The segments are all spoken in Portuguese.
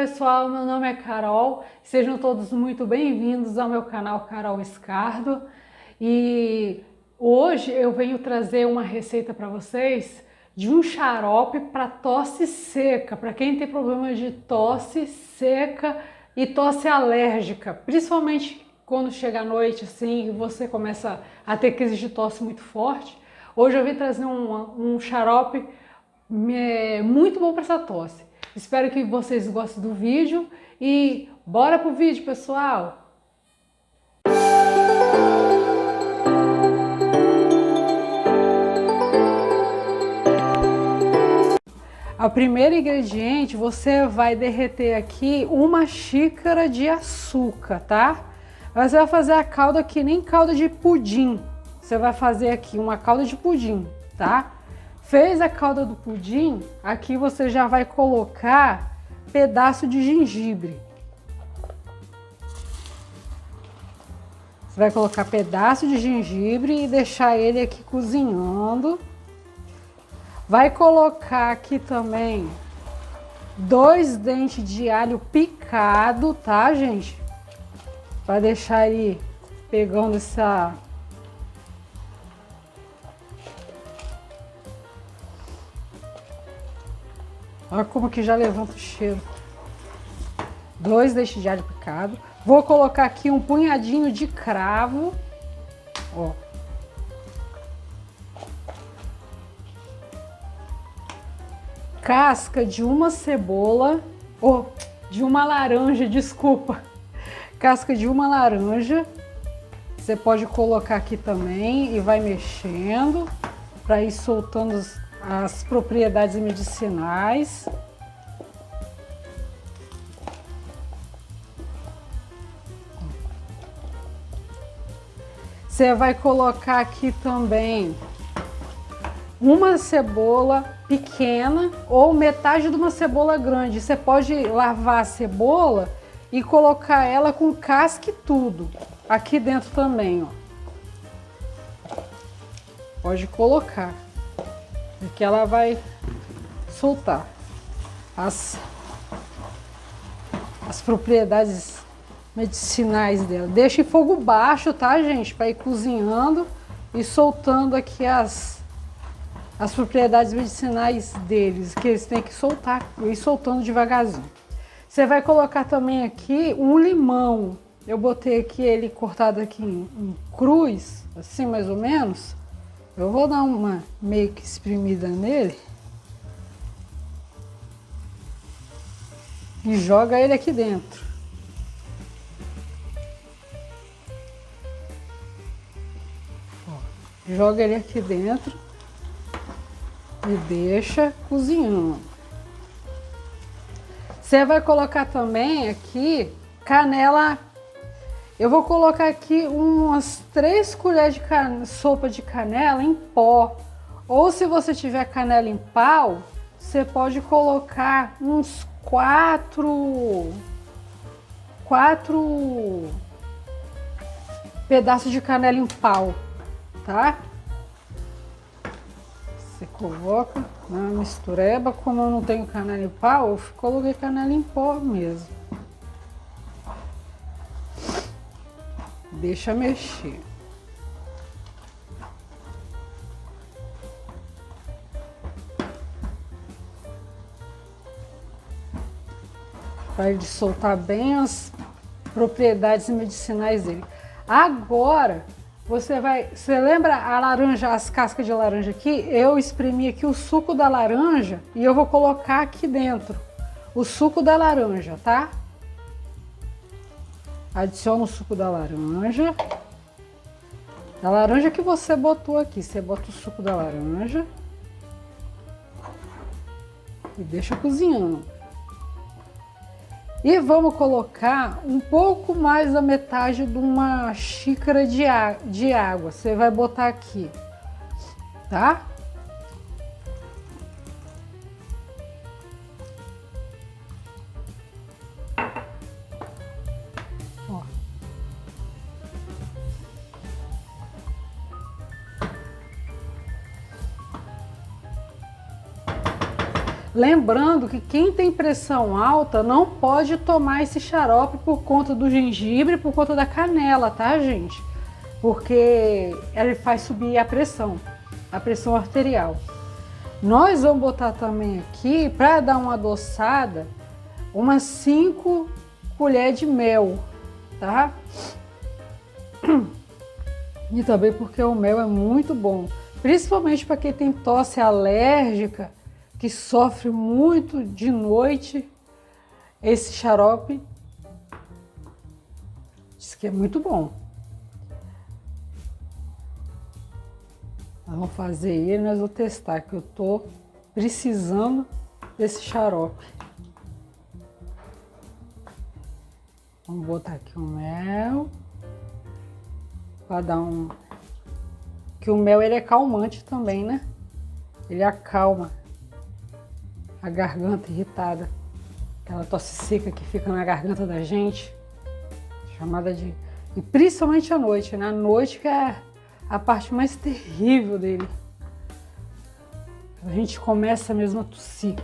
pessoal, meu nome é Carol, sejam todos muito bem-vindos ao meu canal Carol Escardo e hoje eu venho trazer uma receita para vocês de um xarope para tosse seca, para quem tem problema de tosse seca e tosse alérgica, principalmente quando chega à noite assim e você começa a ter crise de tosse muito forte. Hoje eu vim trazer um xarope muito bom para essa tosse. Espero que vocês gostem do vídeo e bora pro vídeo, pessoal! O primeiro ingrediente, você vai derreter aqui uma xícara de açúcar, tá? Você vai fazer a calda que nem calda de pudim. Você vai fazer aqui uma calda de pudim, tá? Fez a calda do pudim, aqui você já vai colocar pedaço de gengibre. Você vai colocar pedaço de gengibre e deixar ele aqui cozinhando. Vai colocar aqui também 2 dentes de alho picado, tá, gente? Vai deixar ele pegando essa... Olha como que já levanta o cheiro. 2 dentes de alho picado. Vou colocar aqui um punhadinho de cravo. Ó. Casca de uma cebola. De uma laranja, desculpa. Casca de uma laranja. Você pode colocar aqui também e vai mexendo para ir soltando as propriedades medicinais. Você vai colocar aqui também uma cebola pequena ou metade de uma cebola grande. Você pode lavar a cebola e colocar ela com casca e tudo. Aqui dentro também, ó. Pode colocar. Porque ela vai soltar as propriedades medicinais dela. Deixa em fogo baixo, tá, gente? Para ir cozinhando e soltando aqui as propriedades medicinais deles, que eles têm que soltar e ir soltando devagarzinho. Você vai colocar também aqui um limão. Eu botei aqui ele cortado aqui em cruz, assim mais ou menos. Eu vou dar uma meio que espremida nele e joga ele aqui dentro. Ó, joga ele aqui dentro e deixa cozinhando. Você vai colocar também aqui canela. Eu vou colocar aqui umas 3 colheres de sopa de canela em pó. Ou se você tiver canela em pau, você pode colocar uns 4 pedaços de canela em pau, tá? Você coloca na mistureba. Como eu não tenho canela em pau, eu coloquei canela em pó mesmo. Deixa mexer. Para ele soltar bem as propriedades medicinais dele. Agora, você lembra a laranja, as cascas de laranja aqui? Eu espremi aqui o suco da laranja e eu vou colocar aqui dentro o suco da laranja, tá? Adiciona o suco da laranja. Da laranja que você botou aqui. Você bota o suco da laranja. E deixa cozinhando. E vamos colocar um pouco mais da metade de uma xícara de água. Você vai botar aqui. Tá? Lembrando que quem tem pressão alta não pode tomar esse xarope por conta do gengibre, por conta da canela, tá, gente? Porque ele faz subir a pressão arterial. Nós vamos botar também aqui, para dar uma adoçada, umas 5 colheres de mel, tá? E também porque o mel é muito bom, principalmente para quem tem tosse alérgica, que sofre muito de noite. Esse xarope diz que é muito bom. Nós vamos fazer ele, nós vamos testar, que eu tô precisando desse xarope. Vamos botar aqui o mel para dar um... Que o mel ele é calmante também, né? Ele acalma a garganta irritada, aquela tosse seca que fica na garganta da gente, chamada de... E principalmente à noite, né? À noite que é a parte mais terrível dele. A gente começa mesmo a tossir.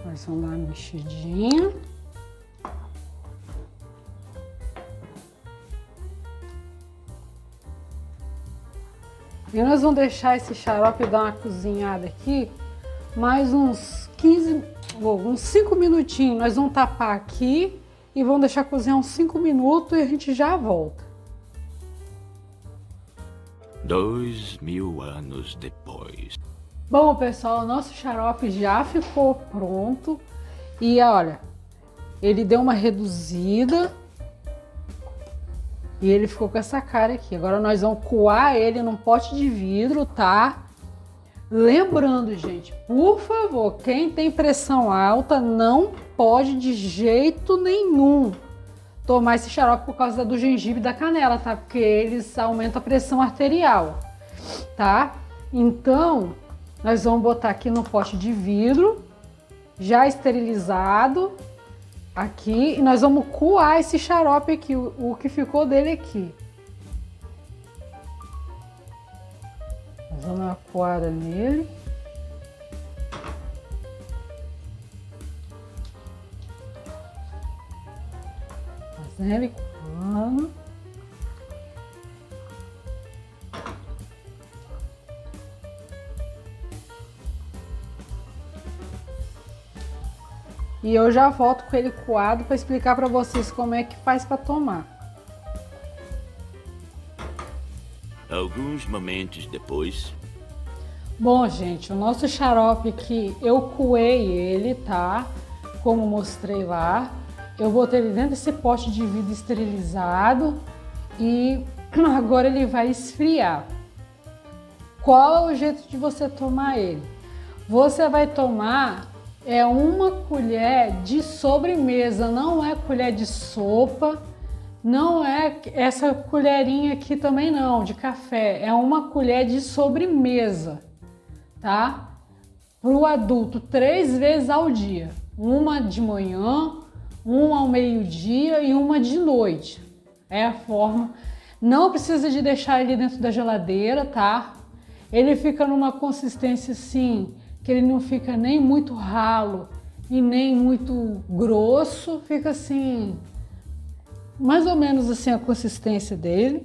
Nós vamos dar uma mexidinha. E nós vamos deixar esse xarope dar uma cozinhada aqui, mais uns 5 minutinhos. Nós vamos tapar aqui e vamos deixar cozinhar uns 5 minutos e a gente já volta. 2000 anos depois. Bom, pessoal, o nosso xarope já ficou pronto. E olha, ele deu uma reduzida. E ele ficou com essa cara aqui. Agora nós vamos coar ele num pote de vidro, tá? Lembrando, gente, por favor, quem tem pressão alta não pode de jeito nenhum tomar esse xarope por causa do gengibre e da canela, tá? Porque eles aumentam a pressão arterial, tá? Então, nós vamos botar aqui no pote de vidro, já esterilizado. Aqui, e nós vamos coar esse xarope aqui, o que ficou dele aqui. Nós vamos dar uma coada nele. Fazendo ele coando. E eu já volto com ele coado para explicar para vocês como é que faz para tomar. Alguns momentos depois. Bom, gente, o nosso xarope aqui, eu coei ele, tá? Como mostrei lá. Eu botei ele dentro desse pote de vidro esterilizado e agora ele vai esfriar. Qual é o jeito de você tomar ele? Você vai tomar... É uma colher de sobremesa, não é colher de sopa, não é essa colherinha aqui também não, de café. É uma colher de sobremesa, tá? Para o adulto, 3 vezes ao dia. Uma de manhã, uma ao meio-dia e uma de noite. É a forma. Não precisa de deixar ele dentro da geladeira, tá? Ele fica numa consistência assim... que ele não fica nem muito ralo e nem muito grosso, fica assim, mais ou menos assim a consistência dele.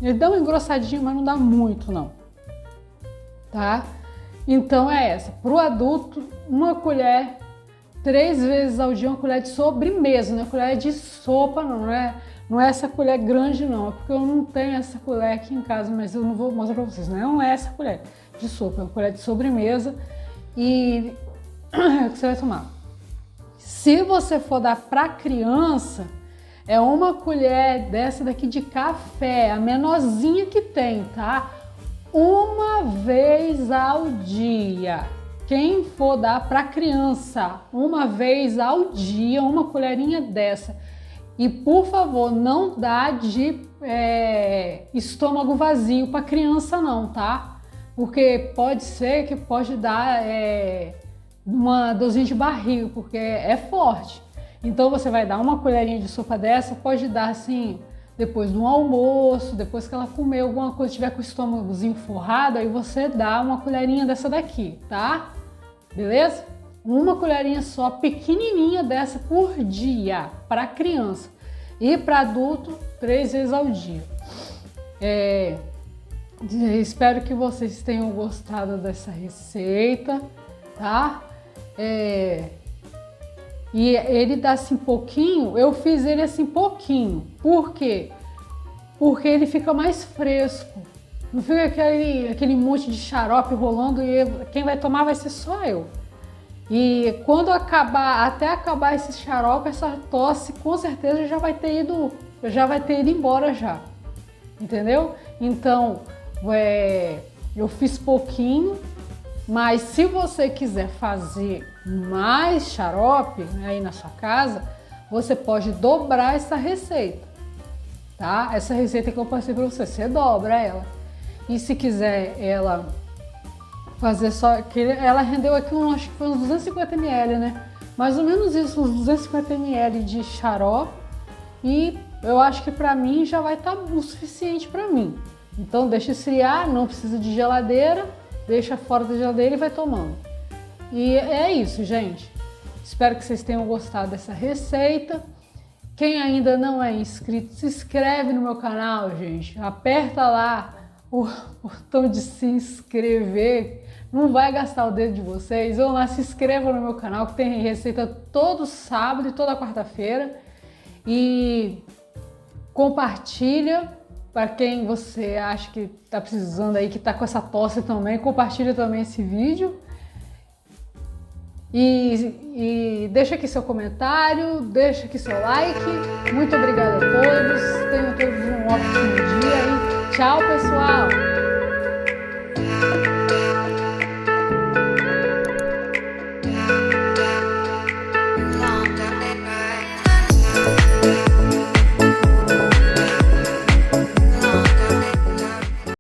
Ele dá uma engrossadinha, mas não dá muito não, tá? Então é essa, para o adulto, uma colher, 3 vezes ao dia, uma colher de sobremesa, não é colher de sopa não é essa colher grande não, é porque eu não tenho essa colher aqui em casa, mas eu não vou mostrar para vocês, não é essa colher de sopa, é uma colher de sobremesa e é o que você vai tomar. Se você for dar para criança, é uma colher dessa daqui de café, a menorzinha que tem, tá? Uma vez ao dia. Quem for dar para criança, uma vez ao dia, uma colherinha dessa. E por favor, não dá de estômago vazio para criança não, tá? Porque pode ser que pode dar uma dorzinha de barriga, porque é forte. Então você vai dar uma colherinha de sopa dessa, pode dar assim depois do almoço, depois que ela comer alguma coisa, tiver com o estômagozinho forrado, aí você dá uma colherinha dessa daqui, tá? Beleza? Uma colherinha só, pequenininha dessa por dia para criança e para adulto 3 vezes ao dia. Espero que vocês tenham gostado dessa receita, tá? E ele dá assim pouquinho, eu fiz ele assim pouquinho. Por quê? Porque ele fica mais fresco. Não fica aquele monte de xarope rolando e quem vai tomar vai ser só eu. E quando até acabar esse xarope, essa tosse com certeza já vai ter ido embora já. Entendeu? Então, eu fiz pouquinho, mas se você quiser fazer mais xarope aí na sua casa, você pode dobrar essa receita, tá? Essa receita que eu passei para você dobra ela. E se quiser ela fazer só, que ela rendeu aqui, acho que foi uns 250 ml, né? Mais ou menos isso, uns 250 ml de xarope, e eu acho que para mim já vai estar o suficiente para mim. Então deixa esfriar, não precisa de geladeira, deixa fora da geladeira e vai tomando. E é isso, gente. Espero que vocês tenham gostado dessa receita. Quem ainda não é inscrito, se inscreve no meu canal, gente. Aperta lá o botão de se inscrever. Não vai gastar o dedo de vocês. Vão lá, se inscrevam no meu canal, que tem receita todo sábado e toda quarta-feira. E compartilha para quem você acha que está precisando aí, que está com essa tosse também. Compartilha também esse vídeo. E deixa aqui seu comentário, deixa aqui seu like. Muito obrigada a todos. Tenham todos um ótimo dia e tchau, pessoal!